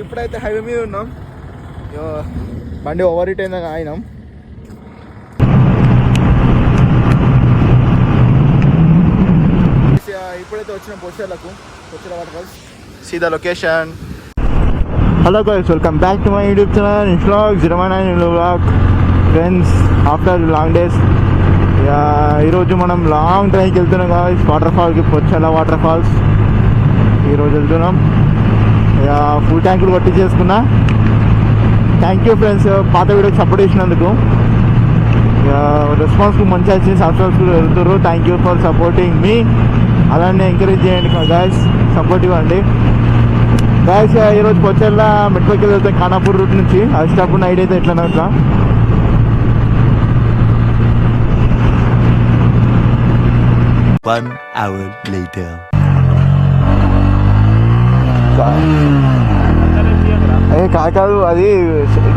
ఇప్పుడైతే హైవే మీద ఉన్నాం. బండి ఓవర్ హీట్ అయిందని ఆగినాం. ఇప్పుడైతే వచ్చిన పొచ్చర్లకు water falls. See the location. Hello guys, welcome back to my YouTube channel ఇన్స్లాగ్ 09 vlog. Friends, after long days ఈరోజు మనం లాంగ్ డ్రైవ్కి వెళ్తున్నాం గాయ్స్. వాటర్ ఫాల్కి, పొచ్చర్ల వాటర్ ఫాల్స్ ఈరోజు వెళ్తున్నాం. ఫుల్ ట్యాంకులు కొట్టి చేసుకున్నా. థ్యాంక్ యూ ఫ్రెండ్స్, పాత వీడియోకి సపోర్ట్ చేసినందుకు. రెస్పాన్స్ మంచిగా వచ్చింది, సబ్స్క్రైబ్స్ వెళ్తారు. థ్యాంక్ యూ ఫర్ సపోర్టింగ్ మీ. అలానే ఎంకరేజ్ చేయండి గాయ్స్, సపోర్ట్ ఇవ్వండి గాయ్స్. ఈరోజు పొచ్చర్ల మెట్రోకి వెళ్తే ఖానాపూర్ రూట్ నుంచి అరిస్టాపూర్ నైట్ అయితే ఎట్లా ఇట్లా 1 hour later. అదే కాదు, అది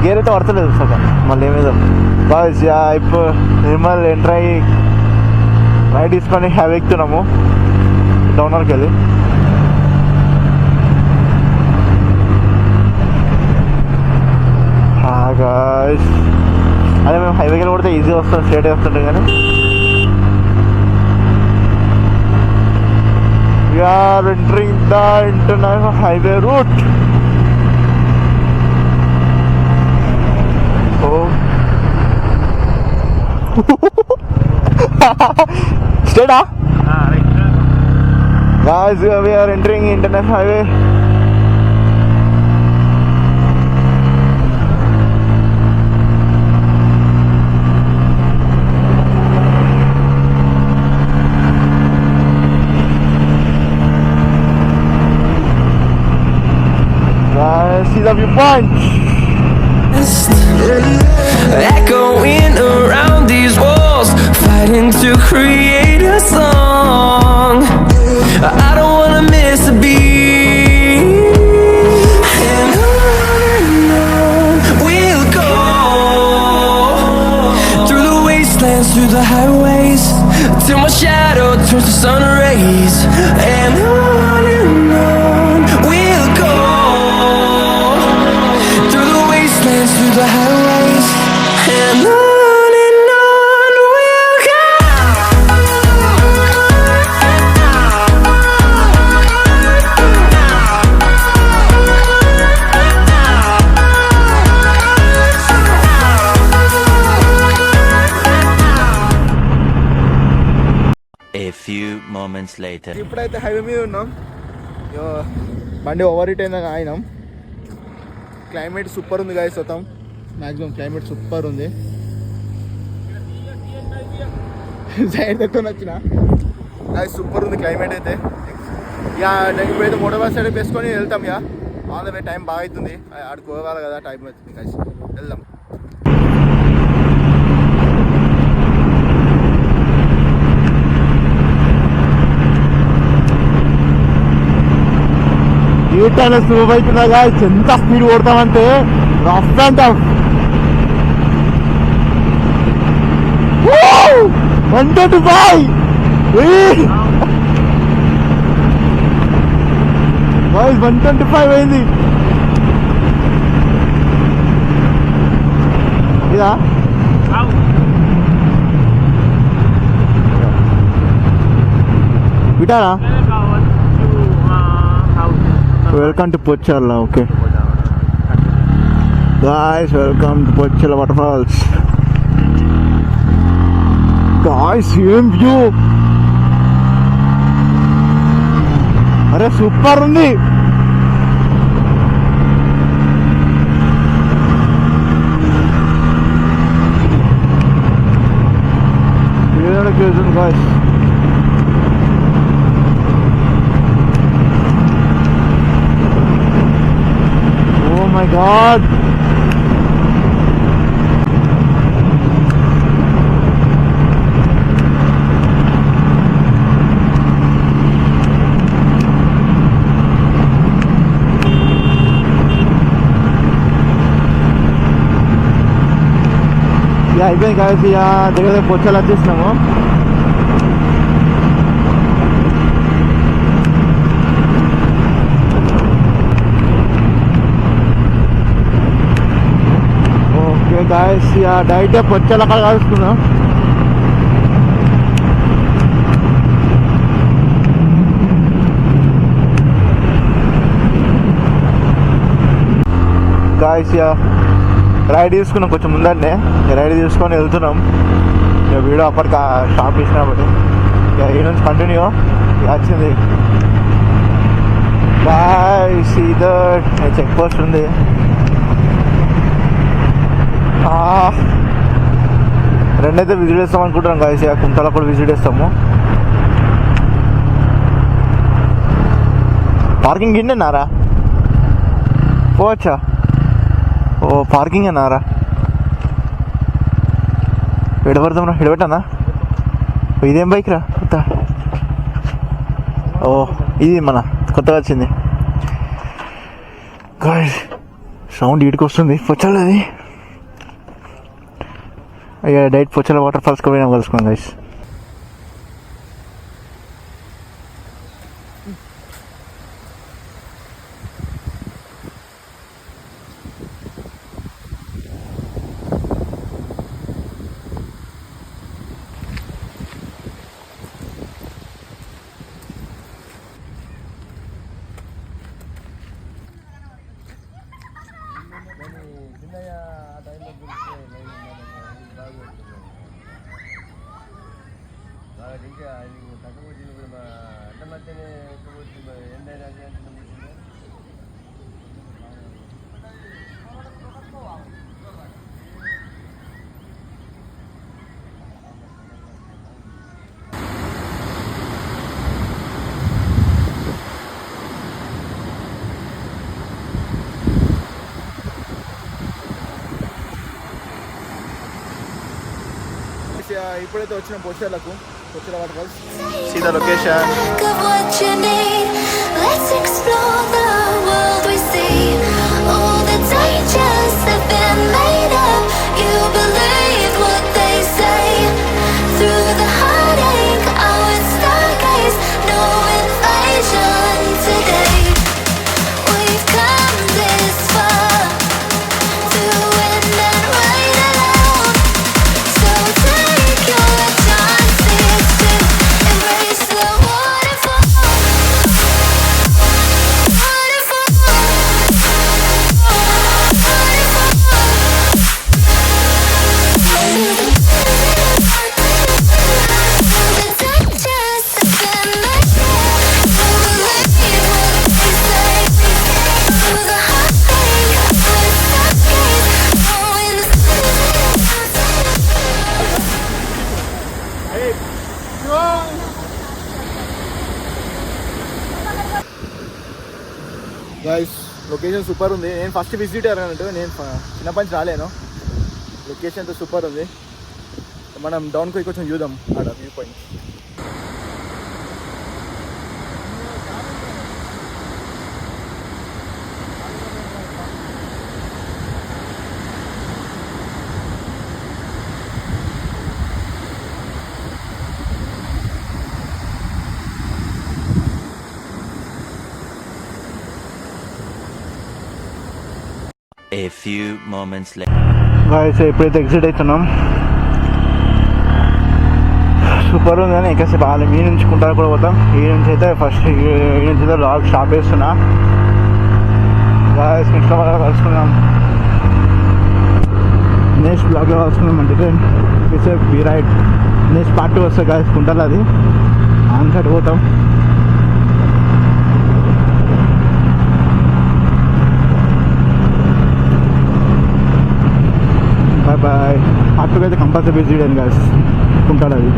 గేర్ అయితే పడతలేదు సగం. మళ్ళీ ఏమేదో బాయ్స్ ఇప్పుడు నిర్మల్ ఎంటర్ అయ్యి రైడ్ తీసుకొని హ్యావ్ ఎక్కుతున్నాము డౌనర్కి వెళ్ళి. అదే మేము హైవేకి వెళ్ళి కొడితే ఈజీ వస్తాం, స్ట్రేట్ వస్తుంటాం. కానీ we are entering the international highway route. Straight ah? Right. Guys, we are entering international highway. See the viewpoint. Echoing around these walls, fighting to create a song. I don't wanna miss a beat. And on we'll go, through the wastelands, through the highways, till my shadow turns to sun rays. And on we'll go, through the wastelands, through the highways, and on we'll go. A few moments later. ఇప్పుడైతే highway మీద ఉన్నాం. బండి over heat అయిందని ఆగినాం. Climate super ఉంది guys. మొత్తం maximum climate super ఉంది. Side తెచ్చుకొని వచ్చిన గాయ్స్, సూపర్ ఉంది క్లైమేట్ అయితే. ఇప్పుడైతే మోటార్ బస్ సైడ్ వేసుకొని వెళ్తాం. ఆన్ ద వే టైం బాగా అవుతుంది, ఆడికి పోవాలి కదా, టైం అవుతుంది గాయ్స్. వెళ్దాం. యూటర్న్ స్లో అవుతున్నా గాయ్స్. ఎంత స్పీడ్ కొడతామంటే రఫ్ అండ్ టఫ్. 125 గాయ్స్, 125 అయింది. ఇదా Vitara? Welcome to Pocharla. Okay guys, welcome to Pocharla water falls. Guys, ఏం వ్యూ! అరే సూపర్ ఉంది. Guys, oh my god. అయిపోయింది గాయ్స్. దగ్గర పొచ్చర్ల వచ్చేసినాము. గాయస్ డైట్ పొచ్చల అక్కడ కలుసుకున్నాం. గాయస్ రైడ్ తీసుకున్నాం కొంచెం ముందంటే, రైడ్ తీసుకొని వెళ్తున్నాం. ఇక వీడియో అప్పటికి స్టాప్ చేసినప్పుడు ఇక ఈ నుంచి కంటిన్యూ వచ్చింది. గాయస్ ఇది చెక్ పోస్ట్ ఉంది. రెండైతే విజిట్ చేస్తాం అనుకుంటున్నాం గాయస్. కుంటలో కూడా విజిట్ చేస్తాము. పార్కింగ్ కిందన్నారా? పోవచ్చా? ఓ పార్కింగ్ అన్నారా? ఎడబడదాం రా, ఎడబెట్టానా? ఇదేం బైక్ రా కొత్త? ఓ ఇది మన కొత్తగా వచ్చింది. గాయ్స్ సౌండ్ ఇటుకు వస్తుంది. పొచ్చలది అయ్యా డైరెక్ట్ పొచ్చల వాటర్ ఫాల్స్కి పోయినా కలుసుకున్నాం గాయ్స్. ఇప్పుడైతే వచ్చిన పొచ్చలకు, Pochala water falls. See the location. Let's explore the world we see. All the dangers have been made up. You believe what they say. Through the heartache, I would stargaze. No invasion today. We've come this far to win and ride alone. So take your chances to embrace the waterfall. Guys location super ఉంది. నేను first visit అన్నట్టు, నేను చిన్నప్పటి నుంచి రాలేను. Location అంతా super ఉంది. మనం డౌన్కి పోయి కొంచెం చూద్దాం ఆడ view point. A few moments later. Guys ఎప్పుడైతే ఎగ్జిట్ అవుతున్నాం సూపర్ ఉంది. కానీ ఎక్కసేపు వాళ్ళ మీ నుంచి కుంటారు కూడా పోతాం. ఈ నుంచి అయితే ఫస్ట్ ఈ నుంచి అయితే లాగ్ స్టాప్ చేస్తున్నా. గాయస్ నెక్స్ట్ వల్ల కలుసుకుందాం. నెక్స్ట్ బ్లాగ్లో కలుసుకుందాం. అంటే బీ రైట్ నెక్స్ట్ పార్ట్ 2 వస్తుంది గాయస్. కుంటారు అది ఆన్ సైడ్ పోతాం. Bye bye. పార్ట్ 2 అయితే కంపల్సరీ విజిట్ చేయండి గాయస్. కుంటారు అది.